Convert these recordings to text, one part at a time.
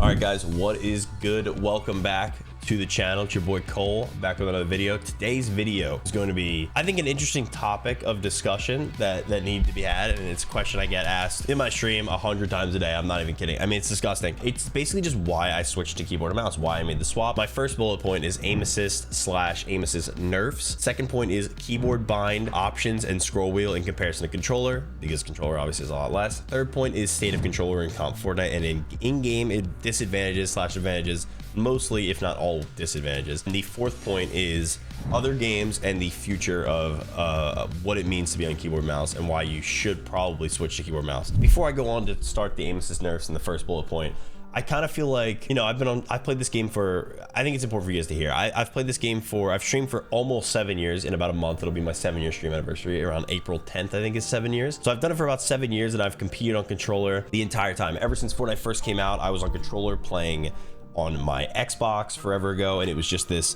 right, guys, what is good? Welcome back to the channel. It's your boy Cole, back with another video. Today's video is going to be, I think, an interesting topic of discussion that needs to be had, and it's a question I get asked in my stream 100 times a day. I'm not even kidding. I mean, it's disgusting. It's basically just why I switched to keyboard and mouse, why I made the swap. My first bullet point is aim assist / aim assist nerfs. Second point is keyboard bind options and scroll wheel in comparison to controller, because controller obviously is a lot less. Third point is state of controller in comp Fortnite and in-game disadvantages / advantages, mostly if not all disadvantages. And the fourth point is other games and the future of what it means to be on keyboard mouse and why you should probably switch to keyboard mouse. Before I go on to start the aim assist nerfs in the first bullet point, I kind of feel like, you know, I've played this game for, I think it's important for you guys to hear. I've played this game for, I've streamed for almost 7 years. In about a month, it'll be my 7-year stream anniversary. Around April 10th, I think is 7 years. So I've done it for about 7 years, and I've competed on controller the entire time. Ever since Fortnite first came out, I was on controller playing on my Xbox forever ago, and it was just this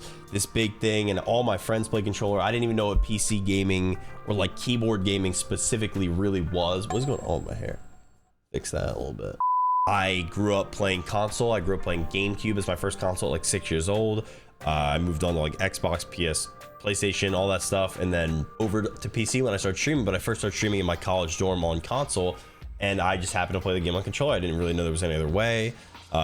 big thing, and all my friends played controller. I didn't even know what PC gaming or like keyboard gaming specifically really was. What's going on with my hair? Fix that a little bit. I grew up playing console. I grew up playing GameCube as my first console at like 6 years old. I moved on to like Xbox, PS, PlayStation, all that stuff, and then over to PC when I started streaming. But I first started streaming in my college dorm on console, and I just happened to play the game on controller. I didn't really know there was any other way.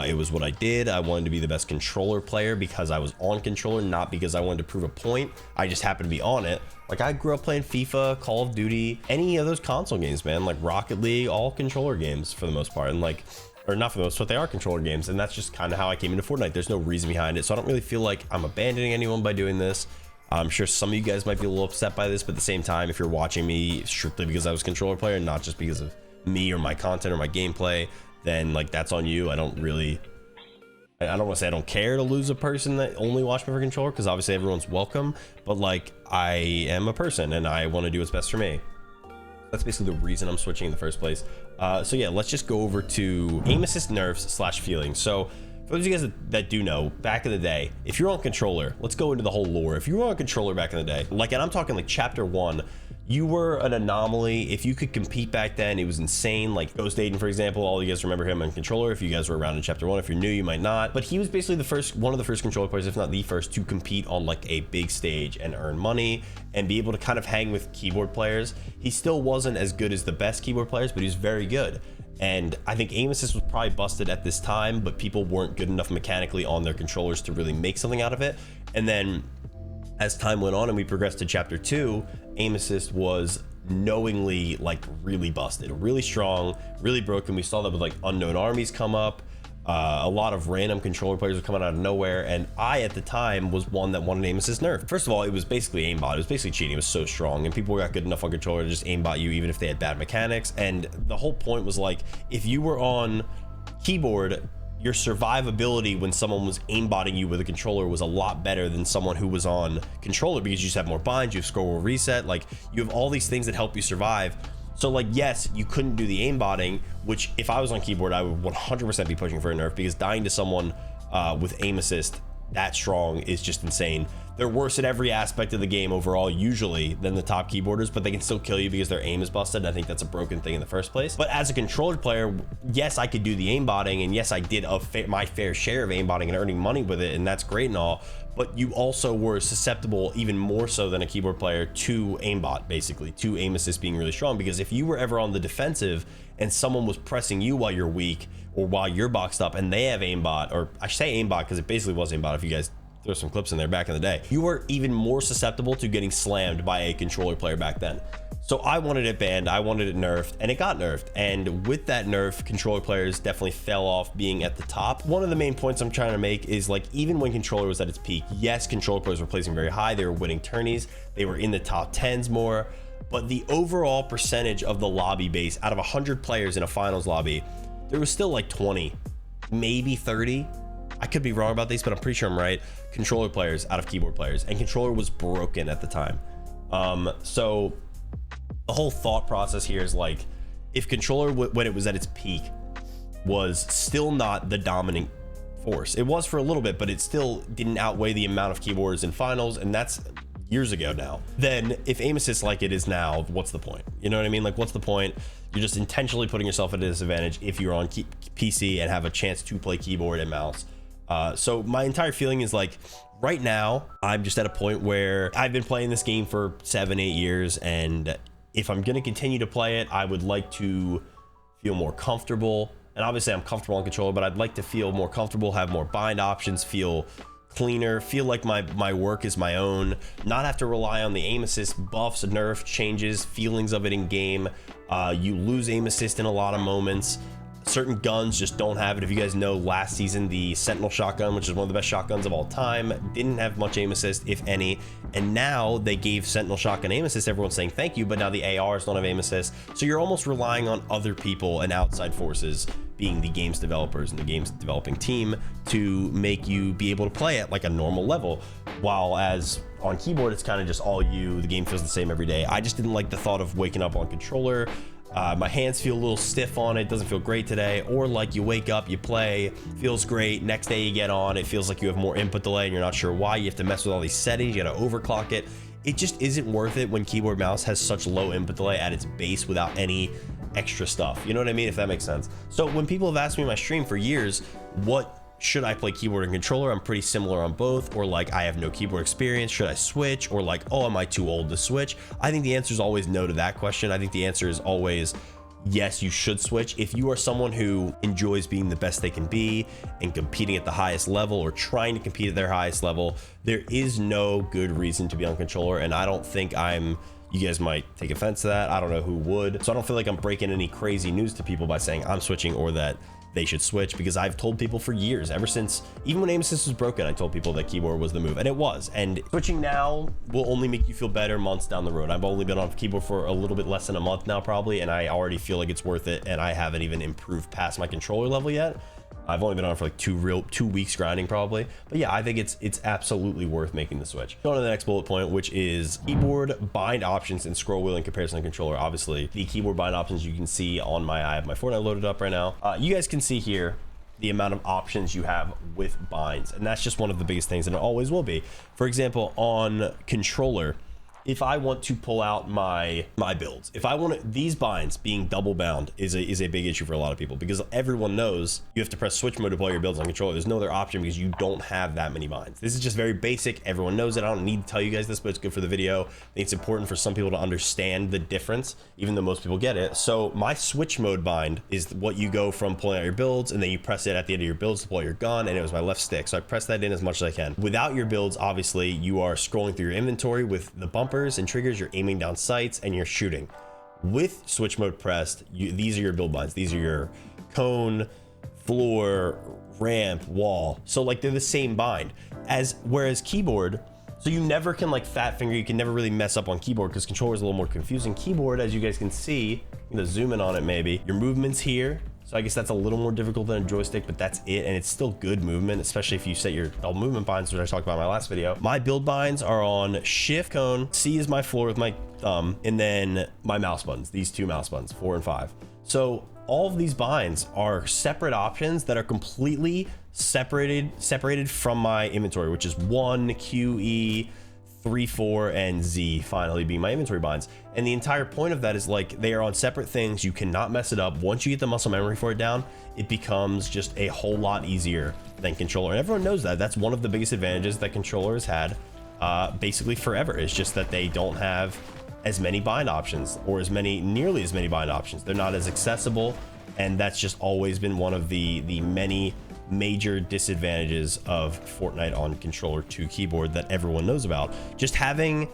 It was what I did. I wanted to be the best controller player because I was on controller, not because I wanted to prove a point. I just happened to be on it. Like, I grew up playing FIFA, Call of Duty, any of those console games, man, like Rocket League, all controller games for the most part. And like, or not for the most, but they are controller games. And that's just kind of how I came into Fortnite. There's no reason behind it. So I don't really feel like I'm abandoning anyone by doing this. I'm sure some of you guys might be a little upset by this, but at the same time, if you're watching me strictly because I was a controller player, not just because of me or my content or my gameplay, then like that's on you. I don't want to say I don't care to lose a person that only watched me for controller, because obviously everyone's welcome, but like I am a person and I want to do what's best for me. That's basically the reason I'm switching in the first place. So yeah, let's just go over to aim assist nerfs / feelings. So for those of you guys that do know, back in the day, if you're on controller, let's go into the whole lore. If you were on controller back in the day, like, and I'm talking like chapter 1, you were an anomaly. If you could compete back then, it was insane. Like Ghost Aiden, for example, all you guys remember him on controller. If you guys were around in chapter 1, if you're new, you might not. But he was basically one of the first controller players, if not the first, to compete on like a big stage and earn money and be able to kind of hang with keyboard players. He still wasn't as good as the best keyboard players, but he was very good. And I think aim assist was probably busted at this time, but people weren't good enough mechanically on their controllers to really make something out of it. And then as time went on and we progressed to chapter 2, aim assist was knowingly like really busted, really strong, really broken. We saw that with like unknown armies come up. A lot of random controller players were coming out of nowhere, and I at the time was one that wanted aim assist nerf. First of all, it was basically aimbot. It was basically cheating. It was so strong, and people got good enough on controller to just aimbot you even if they had bad mechanics. And the whole point was like, if you were on keyboard, your survivability when someone was aimbotting you with a controller was a lot better than someone who was on controller, because you just have more binds, you have scroll reset, like you have all these things that help you survive. So like, yes, you couldn't do the aimbotting, which if I was on keyboard, I would 100% be pushing for a nerf, because dying to someone with aim assist that strong is just insane. They're worse at every aspect of the game overall usually than the top keyboarders, but they can still kill you because their aim is busted. And I think that's a broken thing in the first place. But as a controller player, yes, I could do the aimbotting, and yes, I did my fair share of aimbotting and earning money with it, and that's great and all, but you also were susceptible, even more so than a keyboard player, to aimbot, basically, to aim assist being really strong. Because if you were ever on the defensive and someone was pressing you while you're weak or while you're boxed up and they have aimbot, or I say aimbot because it basically was aimbot if you guys throw some clips in there back in the day, you were even more susceptible to getting slammed by a controller player back then. So I wanted it banned, I wanted it nerfed, and it got nerfed. And with that nerf, controller players definitely fell off being at the top. One of the main points I'm trying to make is, like, even when controller was at its peak, yes, controller players were placing very high, they were winning tourneys, they were in the top 10s more, but the overall percentage of the lobby base, out of 100 players in a finals lobby, there was still like 20, maybe 30. I could be wrong about these, but I'm pretty sure I'm right. Controller players out of keyboard players, and controller was broken at the time. So the whole thought process here is like, if controller when it was at its peak was still not the dominant force, it was for a little bit, but it still didn't outweigh the amount of keyboards in finals. And that's years ago now, then if aim assist like it is now, what's the point? You know what I mean? Like, what's the point? You're just intentionally putting yourself at a disadvantage if you're on PC and have a chance to play keyboard and mouse. So my entire feeling is like, right now, I'm just at a point where I've been playing this game for 7-8 years, and if I'm going to continue to play it, I would like to feel more comfortable. And obviously I'm comfortable on controller, but I'd like to feel more comfortable, have more bind options, feel cleaner, feel like my work is my own, not have to rely on the aim assist buffs, nerf changes, feelings of it in game. You lose aim assist in a lot of moments. Certain guns just don't have it. If you guys know, last season the Sentinel shotgun, which is one of the best shotguns of all time, didn't have much aim assist, if any, and now they gave Sentinel shotgun aim assist. Everyone's saying thank you, but now the ARs don't have aim assist, so you're almost relying on other people and outside forces, being the game's developers and the game's developing team, to make you be able to play at like a normal level, while as on keyboard it's kind of just all you. The game feels the same every day. I just didn't like the thought of waking up on controller. My hands feel a little stiff on it, doesn't feel great today. Or like you wake up, you play, feels great, next day you get on, it feels like you have more input delay and you're not sure why. You have to mess with all these settings, you gotta overclock it. It just isn't worth it when keyboard mouse has such low input delay at its base without any extra stuff. You know what I mean? If that makes sense. So when people have asked me in my stream for years, what should I play keyboard and controller? I'm pretty similar on both, or like I have no keyboard experience, should I switch? Or like, oh, am I too old to switch? I think the answer is always no to that question. I think the answer is always yes, you should switch. If you are someone who enjoys being the best they can be and competing at the highest level, or trying to compete at their highest level, there is no good reason to be on controller. And I don't think you guys might take offense to that. I don't know who would. So I don't feel like I'm breaking any crazy news to people by saying I'm switching or that they should switch, because I've told people for years, ever since, even when aim assist was broken, I told people that keyboard was the move, and it was. And switching now will only make you feel better months down the road. I've only been on keyboard for a little bit less than a month now, probably, and I already feel like it's worth it, and I haven't even improved past my controller level yet. I've only been on for like 2 weeks grinding probably, but yeah, I think it's absolutely worth making the switch. Going to the next bullet point, which is keyboard bind options and scroll wheel in comparison to controller. Obviously the keyboard bind options you can see on I have my Fortnite loaded up right now. You guys can see here the amount of options you have with binds, and that's just one of the biggest things, and it always will be. For example, on controller, if I want to pull out my builds, if I want these binds being double bound is a big issue for a lot of people, because everyone knows you have to press switch mode to pull your builds on controller. There's no other option because you don't have that many binds. This is just very basic. Everyone knows it. I don't need to tell you guys this, but it's good for the video. I think it's important for some people to understand the difference, even though most people get it. So my switch mode bind is what you go from pulling out your builds, and then you press it at the end of your builds to pull out your gun, and it was my left stick. So I press that in as much as I can. Without your builds, obviously you are scrolling through your inventory with the bumpers and triggers, you're aiming down sights and you're shooting. With switch mode pressed, these are your build binds. These are your cone, floor, ramp, wall. So like they're the same bind whereas keyboard, so you never can like fat finger, you can never really mess up on keyboard because controller is a little more confusing. Keyboard, as you guys can see, I'm gonna zoom in on it maybe, your movement's here. So I guess that's a little more difficult than a joystick, but that's it. And it's still good movement, especially if you set your movement binds, which I talked about in my last video. My build binds are on shift, cone, C is my floor with my thumb, and then my mouse buttons, these 2 mouse buttons, 4 and 5. So all of these binds are separate options that are completely separated from my inventory, which is 1, Q, E, 3, 4, and Z finally being my inventory binds. And the entire point of that is like they are on separate things. You cannot mess it up. Once you get the muscle memory for it down, it becomes just a whole lot easier than controller. And everyone knows that. That's one of the biggest advantages that controller has had basically forever. It's just that they don't have as many bind options, or nearly as many bind options. They're not as accessible, and that's just always been one of the many major disadvantages of Fortnite on controller to keyboard that everyone knows about. Just having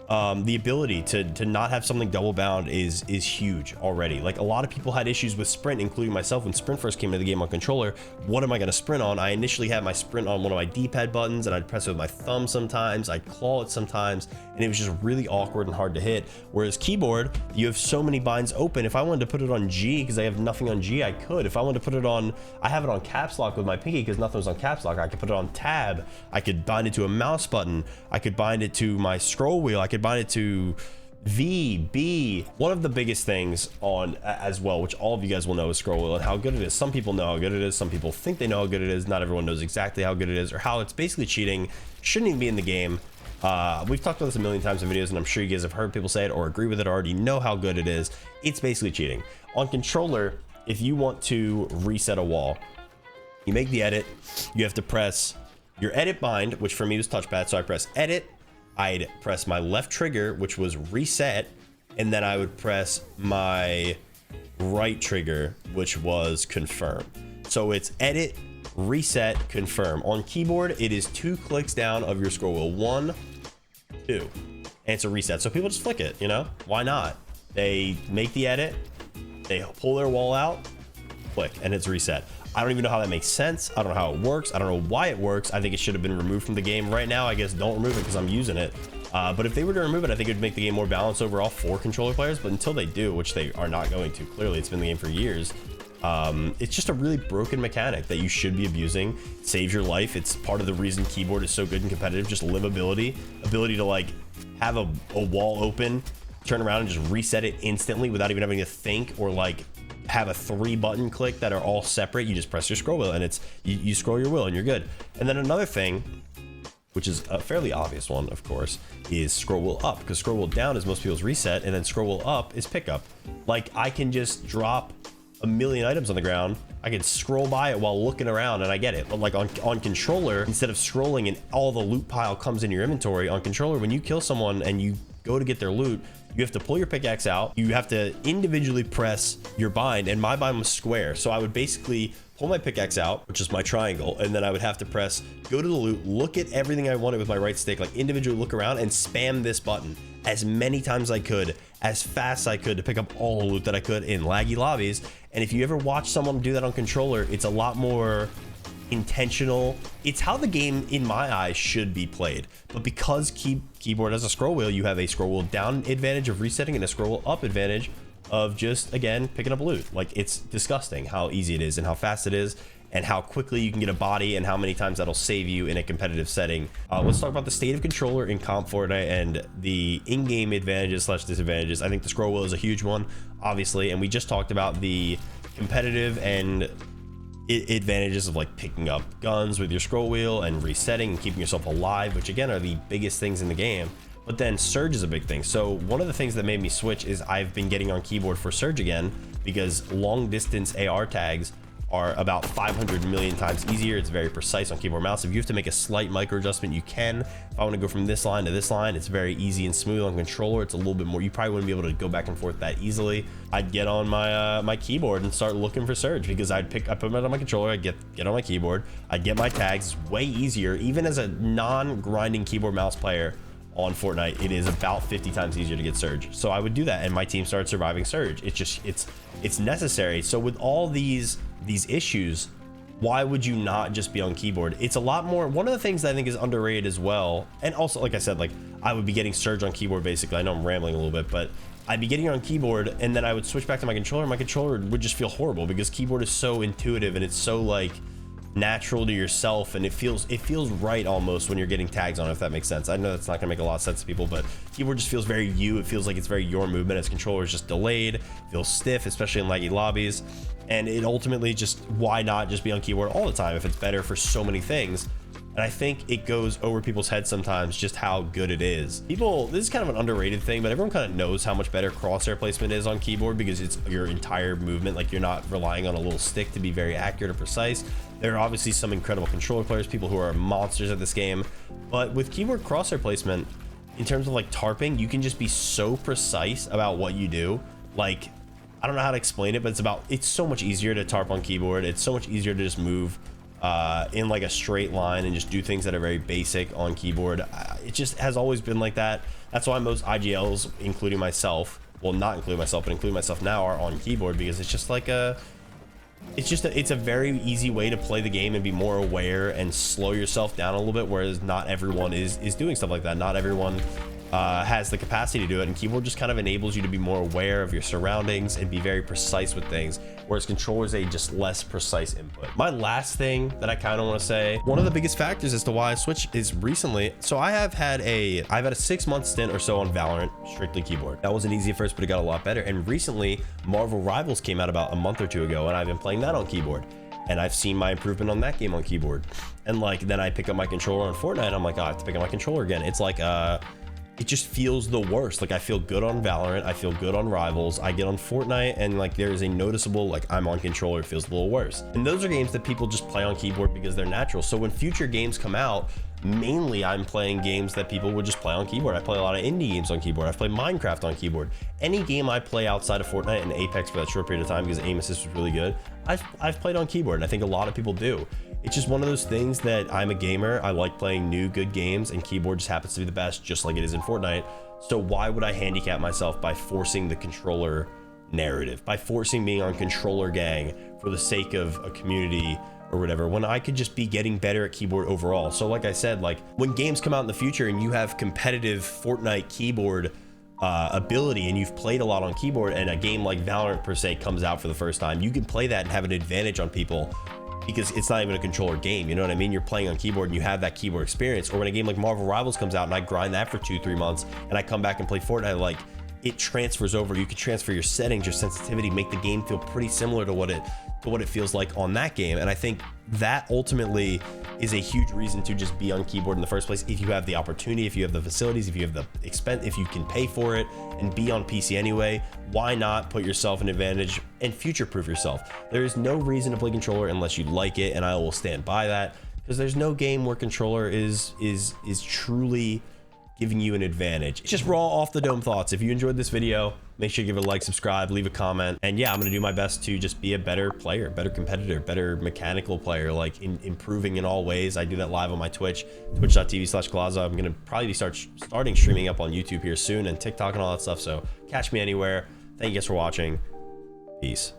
the ability to not have something double bound is huge already. Like a lot of people had issues with sprint, including myself. When sprint first came into the game on controller, what am I going to sprint on? I initially had my sprint on one of my D-pad buttons, and I'd press it with my thumb sometimes, I'd claw it sometimes, and it was just really awkward and hard to hit. Whereas keyboard, you have so many binds open. If I wanted to put it on G because I have nothing on G, I could. If I wanted to put it on, I have it on caps lock with my pinky because nothing was on caps lock, I could put it on tab, I could bind it to a mouse button, I could bind it to my scroll wheel, I could bind it to V, B. One of the biggest things on as well, which all of you guys will know, is scroll wheel and how good it is. Some people know how good it is, some people think they know how good it is. Not everyone knows exactly how good it is or how it's basically cheating. Shouldn't even be in the game. We've talked about this a million times in videos, and I'm sure you guys have heard people say it or agree with it or already know how good it is. It's basically cheating. On controller, if you want to reset a wall, you make the edit, you have to press your edit bind, which for me was touchpad. So I press edit, I'd press my left trigger, which was reset, and then I would press my right trigger, which was confirm. So it's edit, reset, confirm. On keyboard, it is 2 clicks down of your scroll wheel. 1, 2, and it's a reset. So people just flick it, you know, why not? They make the edit, they pull their wall out, click, and it's reset. I don't even know how that makes sense. I don't know how it works. I don't know why it works. I think it should have been removed from the game. Right now, I guess don't remove it because I'm using it. But if they were to remove it, I think it would make the game more balanced overall for controller players. But until they do, which they are not going to, clearly it's been the game for years. It's just a really broken mechanic that you should be abusing. It saves your life. It's part of the reason keyboard is so good and competitive. Just livability, ability to like have a wall open, turn around and just reset it instantly without even having to think or like have a 3 button click that are all separate. You just press your scroll wheel and it's you scroll your wheel and you're good. And then another thing, which is a fairly obvious one, of course, is scroll wheel up, because scroll wheel down is most people's reset, and then scroll wheel up is pickup. Like I can just drop a million items on the ground, I can scroll by it while looking around and I get it. But like on controller, instead of scrolling and all the loot pile comes in your inventory, on controller, when you kill someone and you go to get their loot, you have to pull your pickaxe out, you have to individually press your bind, and my bind was square. So I would basically pull my pickaxe out, which is my triangle, and then I would have to press go to the loot, look at everything I wanted with my right stick, like individually look around and spam this button as many times as I could, as fast as I could, to pick up all the loot that I could in laggy lobbies. And if you ever watch someone do that on controller, it's a lot more intentional. It's how the game in my eyes should be played. But because keyboard has a scroll wheel, you have a scroll wheel down advantage of resetting and a scroll wheel up advantage of just, again, picking up loot. Like, it's disgusting how easy it is and how fast it is and how quickly you can get a body and how many times that'll save you in a competitive setting. Let's talk about the state of controller in comp Fortnite and the in-game advantages / disadvantages. I think the scroll wheel is a huge one, obviously, and we just talked about the competitive and advantages of like picking up guns with your scroll wheel and resetting and keeping yourself alive, which again are the biggest things in the game. But then surge is a big thing. So one of the things that made me switch is I've been getting on keyboard for surge again, because long distance AR tags are about 500 million times easier. It's very precise on keyboard mouse. If you have to make a slight micro adjustment, you can. If I want to go from this line to this line, it's very easy and smooth. On controller, it's a little bit more, you probably wouldn't be able to go back and forth that easily. I'd get on my my keyboard and start looking for surge, because I put them on my controller, I'd get on my keyboard, I'd get my tags. It's way easier. Even as a non-grinding keyboard mouse player on Fortnite, it is about 50 times easier to get surge. So I would do that and my team started surviving surge. It's just it's necessary. So with all these issues, why would you not just be on keyboard? It's a lot more. One of the things that I think is underrated as well, and also, like I said, like I would be getting surge on keyboard basically. I know I'm rambling a little bit, but I'd be getting it on keyboard and then I would switch back to my controller. My controller would just feel horrible because keyboard is so intuitive and it's so like natural to yourself, and it feels right almost when you're getting tags on it, if that makes sense. I know that's not gonna make a lot of sense to people, but keyboard just feels very you. It feels like it's very your movement, as controller is just delayed, feels stiff, especially in laggy lobbies. And it ultimately just, why not just be on keyboard all the time if it's better for so many things? And I think it goes over people's heads sometimes just how good it is. People, this is kind of an underrated thing, but everyone kind of knows how much better crosshair placement is on keyboard because it's your entire movement. Like, you're not relying on a little stick to be very accurate or precise. There are obviously some incredible controller players, people who are monsters at this game, but with keyboard crosshair placement, in terms of like tarping, you can just be so precise about what you do. Like, I don't know how to explain it, but it's so much easier to tarp on keyboard. It's so much easier to just move in like a straight line and just do things that are very basic on keyboard. It just has always been like that. That's why most IGLs, including myself, well, not including myself, but including myself now, are on keyboard, because it's just like it's a very easy way to play the game and be more aware and slow yourself down a little bit, whereas not everyone is doing stuff like that. Not everyone has the capacity to do it, and keyboard just kind of enables you to be more aware of your surroundings and be very precise with things, whereas controller is a just less precise input. My last thing that I kind of want to say, one of the biggest factors as to why I switched is recently. So I've had a 6-month stint or so on Valorant, strictly keyboard. That wasn't easy at first, but it got a lot better. And recently Marvel Rivals came out about a month or two ago, and I've been playing that on keyboard. and I've seen my improvement on that game on keyboard. And like, then I pick up my controller on Fortnite, I'm like, oh, I have to pick up my controller again. It's like, it just feels the worst. Like I feel good on Valorant, I feel good on Rivals, I get on Fortnite and like there's a noticeable, like I'm on controller, it feels a little worse. And those are games that people just play on keyboard because they're natural. So when future games come out, mainly I'm playing games that people would just play on keyboard. I play a lot of indie games on keyboard. I've played Minecraft on keyboard. Any game I play outside of Fortnite and Apex for that short period of time because aim assist was really good, I've played on keyboard, and I think a lot of people do. It's just one of those things that I'm a gamer. I like playing new good games, and keyboard just happens to be the best, just like it is in Fortnite. So why would I handicap myself by forcing the controller narrative, by forcing being on controller gang for the sake of a community or whatever, when I could just be getting better at keyboard overall? So like I said, like when games come out in the future and you have competitive Fortnite keyboard ability and you've played a lot on keyboard, and a game like Valorant per se comes out for the first time, you can play that and have an advantage on people because it's not even a controller game. You know what I mean? You're playing on keyboard and you have that keyboard experience. Or when a game like Marvel Rivals comes out and I grind that for 2-3 months and I come back and play Fortnite, like it transfers over. You can transfer your settings, your sensitivity, make the game feel pretty similar to what it feels like on that game. And I think that ultimately is a huge reason to just be on keyboard in the first place. If you have the opportunity, if you have the facilities, if you have the expense, if you can pay for it and be on PC anyway, why not put yourself an advantage and future-proof yourself? There is no reason to play controller unless you like it, and I will stand by that, because there's no game where controller is truly giving you an advantage. It's just raw off the dome thoughts. If you enjoyed this video, make sure you give it a like, subscribe, leave a comment. And yeah, I'm gonna do my best to just be a better player, better competitor, better mechanical player, like improving in all ways. I do that live on my Twitch, twitch.tv/Glaza. I'm gonna probably starting streaming up on YouTube here soon, and TikTok and all that stuff. So catch me anywhere. Thank you guys for watching. Peace.